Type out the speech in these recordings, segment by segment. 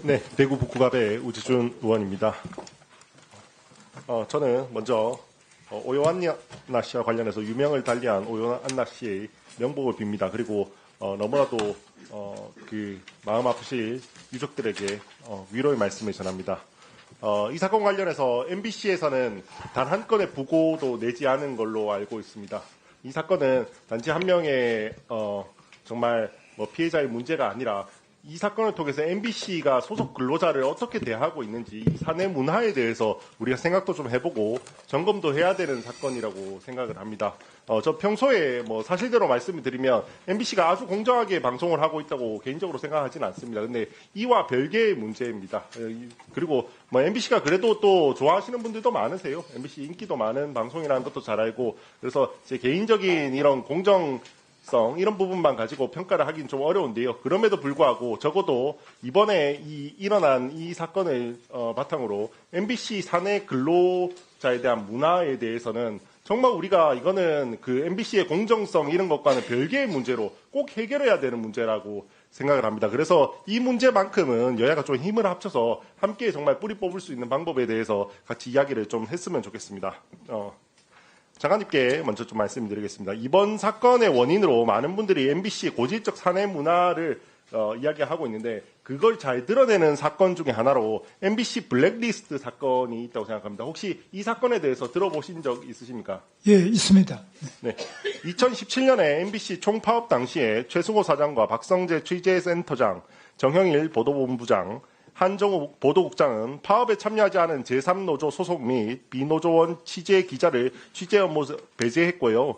네, 대구 북구갑의 우지준 의원입니다. 저는 먼저 오요한나 씨와 관련해서 유명을 달리한 오요한나 씨의 명복을 빕니다. 그리고 너무나도 마음 아프실 유족들에게 위로의 말씀을 전합니다. 이 사건 관련해서 MBC에서는 단 한 건의 부고도 내지 않은 걸로 알고 있습니다. 이 사건은 단지 한 명의 정말 피해자의 문제가 아니라 이 사건을 통해서 MBC가 소속 근로자를 어떻게 대하고 있는지 이 사내 문화에 대해서 우리가 생각도 좀 해보고 점검도 해야 되는 사건이라고 생각을 합니다. 저 평소에 사실대로 말씀을 드리면 MBC가 아주 공정하게 방송을 하고 있다고 개인적으로 생각하지는 않습니다. 근데 이와 별개의 문제입니다. 그리고 MBC가 그래도 또 좋아하시는 분들도 많으세요. MBC 인기도 많은 방송이라는 것도 잘 알고, 그래서 제 개인적인 이런 이런 부분만 가지고 평가를 하기는 좀 어려운데요. 그럼에도 불구하고 적어도 이번에 일어난 이 사건을 바탕으로 MBC 사내 근로자에 대한 문화에 대해서는 정말 우리가 이거는 그 MBC의 공정성 이런 것과는 별개의 문제로 꼭 해결해야 되는 문제라고 생각을 합니다. 그래서 이 문제만큼은 여야가 좀 힘을 합쳐서 함께 정말 뿌리 뽑을 수 있는 방법에 대해서 같이 이야기를 좀 했으면 좋겠습니다. 장관님께 먼저 좀 말씀드리겠습니다. 이번 사건의 원인으로 많은 분들이 MBC 고질적 사내 문화를 이야기하고 있는데, 그걸 잘 드러내는 사건 중에 하나로 MBC 블랙리스트 사건이 있다고 생각합니다. 혹시 이 사건에 대해서 들어보신 적 있으십니까? 예, 있습니다. 네. 2017년에 MBC 총파업 당시에 최승호 사장과 박성재 취재센터장, 정형일 보도본부장, 한정욱 보도국장은 파업에 참여하지 않은 제3노조 소속 및 비노조원 취재 기자를 취재 업무 배제했고요.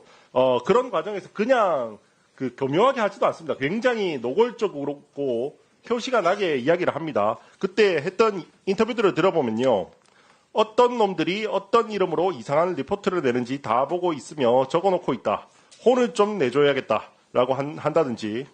그런 과정에서 그냥 교묘하게 하지도 않습니다. 굉장히 노골적으로 표시가 나게 이야기를 합니다. 그때 했던 인터뷰들을 들어보면요, 어떤 놈들이 어떤 이름으로 이상한 리포트를 내는지 다 보고 있으며 적어놓고 있다. 혼을 좀 내줘야겠다라고 한다든지,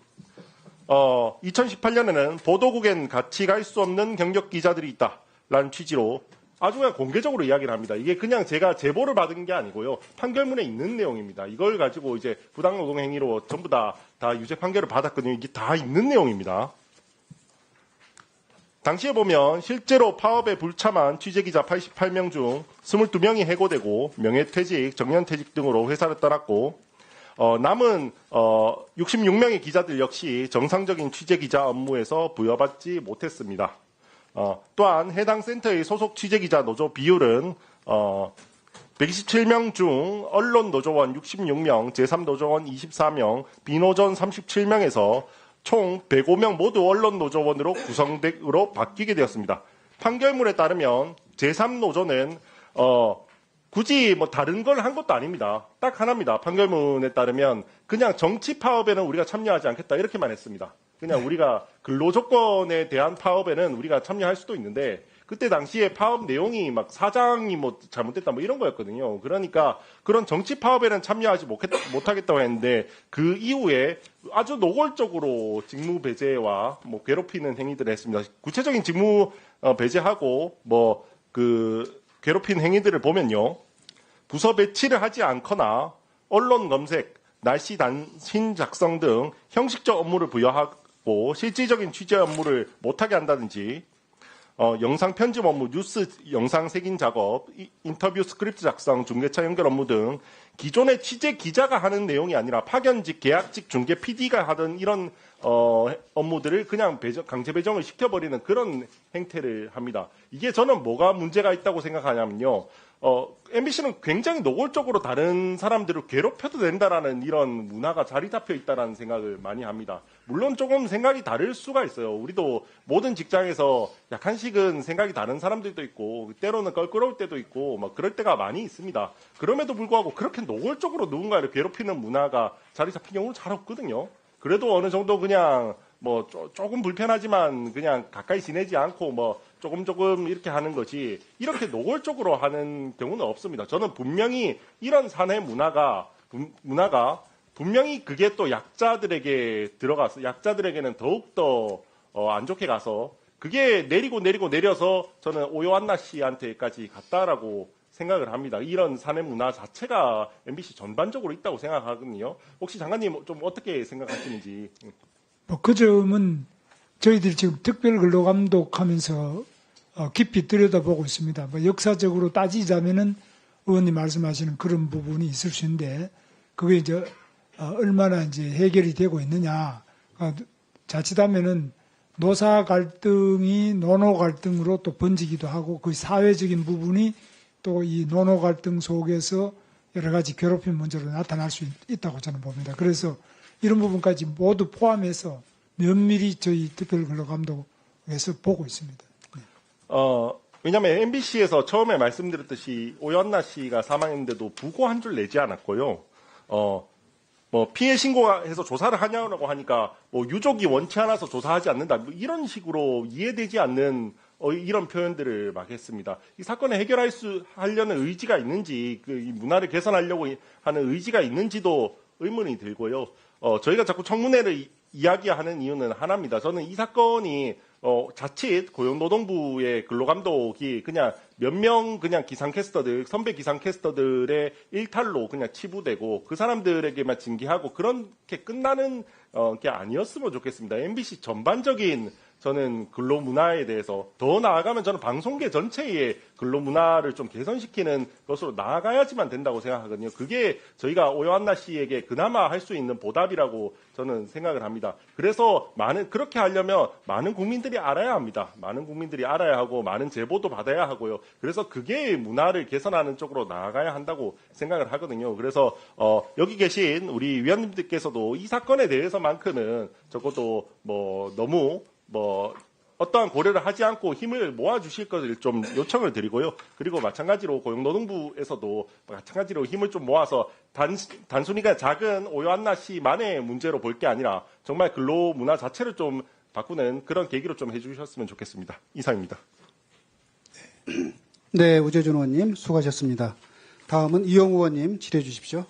2018년에는 보도국엔 같이 갈 수 없는 경력 기자들이 있다라는 취지로 아주 그냥 공개적으로 이야기를 합니다. 이게 그냥 제가 제보를 받은 게 아니고요, 판결문에 있는 내용입니다. 이걸 가지고 이제 부당노동행위로 전부 다 유죄 판결을 받았거든요. 이게 다 있는 내용입니다. 당시에 보면 실제로 파업에 불참한 취재기자 88명 중 22명이 해고되고 명예퇴직, 정년퇴직 등으로 회사를 떠났고, 남은 66명의 기자들 역시 정상적인 취재기자 업무에서 부여받지 못했습니다. 또한 해당 센터의 소속 취재기자 노조 비율은 127명 중 언론 노조원 66명, 제3노조원 24명, 비노조원 37명에서 총 105명 모두 언론 노조원으로 구성으로 바뀌게 되었습니다. 판결문에 따르면 제3노조는 굳이 다른 걸 한 것도 아닙니다. 딱 하나입니다. 판결문에 따르면 그냥 정치 파업에는 우리가 참여하지 않겠다 이렇게만 했습니다. 그냥 우리가 근로조건에 대한 파업에는 우리가 참여할 수도 있는데, 그때 당시에 파업 내용이 사장이 잘못됐다 이런 거였거든요. 그러니까 그런 정치 파업에는 참여하지 못하겠다고 했는데, 그 이후에 아주 노골적으로 직무 배제와 괴롭히는 행위들을 했습니다. 구체적인 직무 배제하고 괴롭힌 행위들을 보면요, 부서 배치를 하지 않거나 언론 검색, 날씨 단신 작성 등 형식적 업무를 부여하고 실질적인 취재 업무를 못하게 한다든지, 영상 편집 업무, 뉴스 영상 색인 작업, 인터뷰 스크립트 작성, 중계차 연결 업무 등 기존의 취재 기자가 하는 내용이 아니라 파견직, 계약직, 중계 PD가 하던 이런 업무들을 그냥 강제 배정을 시켜버리는 그런 행태를 합니다. 이게 저는 뭐가 문제가 있다고 생각하냐면요, MBC는 굉장히 노골적으로 다른 사람들을 괴롭혀도 된다라는 이런 문화가 자리 잡혀 있다라는 생각을 많이 합니다. 물론 조금 생각이 다를 수가 있어요. 우리도 모든 직장에서 약간씩은 생각이 다른 사람들도 있고, 때로는 껄끄러울 때도 있고, 그럴 때가 많이 있습니다. 그럼에도 불구하고 그렇게 노골적으로 누군가를 괴롭히는 문화가 자리 잡힌 경우는 잘 없거든요. 그래도 어느 정도 그냥 조금 불편하지만 그냥 가까이 지내지 않고 조금 이렇게 하는 거지, 이렇게 노골적으로 하는 경우는 없습니다. 저는 분명히 이런 사내 문화가 분명히 그게 또 약자들에게 들어가서 약자들에게는 더욱더 안 좋게 가서 그게 내려서 저는 오요한나 씨한테까지 갔다라고 생각을 합니다. 이런 사내 문화 자체가 MBC 전반적으로 있다고 생각하거든요. 혹시 장관님 좀 어떻게 생각하시는지. 그 점은 저희들이 지금 특별근로감독하면서 깊이 들여다보고 있습니다. 뭐 역사적으로 따지자면은 의원님 말씀하시는 그런 부분이 있을 수 있는데 그게 이제 얼마나 이제 해결이 되고 있느냐. 자칫하면은 노사 갈등이 노노 갈등으로 또 번지기도 하고 그 사회적인 부분이 또 이 노노 갈등 속에서 여러 가지 괴롭힘 문제로 나타날 수 있다고 저는 봅니다. 그래서 이런 부분까지 모두 포함해서 면밀히 저희 특별근로감독에서 보고 있습니다. 왜냐하면 MBC에서 처음에 말씀드렸듯이 오연나 씨가 사망했는데도 부고 한 줄 내지 않았고요. 뭐 피해 신고해서 조사를 하냐고 하니까 뭐 유족이 원치 않아서 조사하지 않는다 뭐 이런 식으로 이해되지 않는 이런 표현들을 막 했습니다. 이 사건을 하려는 의지가 있는지 이 문화를 개선하려고 하는 의지가 있는지도 의문이 들고요. 저희가 자꾸 청문회를 이야기하는 이유는 하나입니다. 저는 이 사건이 자칫 고용노동부의 근로감독이 그냥 몇 명 그냥 기상캐스터들, 선배 기상캐스터들의 일탈로 그냥 치부되고 그 사람들에게만 징계하고 그렇게 끝나는 게 아니었으면 좋겠습니다. MBC 전반적인 저는 근로 문화에 대해서 더 나아가면 저는 방송계 전체의 근로 문화를 좀 개선시키는 것으로 나아가야지만 된다고 생각하거든요. 그게 저희가 오연나 씨에게 그나마 할 수 있는 보답이라고 저는 생각을 합니다. 그래서 그렇게 하려면 많은 국민들이 알아야 합니다. 많은 국민들이 알아야 하고 많은 제보도 받아야 하고요. 그래서 그게 문화를 개선하는 쪽으로 나아가야 한다고 생각을 하거든요. 그래서 여기 계신 우리 위원님들께서도 이 사건에 대해서만큼은 적어도 너무 어떠한 고려를 하지 않고 힘을 모아주실 것을 좀 요청을 드리고요. 그리고 마찬가지로 고용노동부에서도 마찬가지로 힘을 좀 모아서 단순히 그냥 작은 오연나 씨만의 문제로 볼 게 아니라 정말 근로 문화 자체를 좀 바꾸는 그런 계기로 좀 해주셨으면 좋겠습니다. 이상입니다. 네, 우재준 의원님 수고하셨습니다. 다음은 이영우 의원님 질의해 주십시오.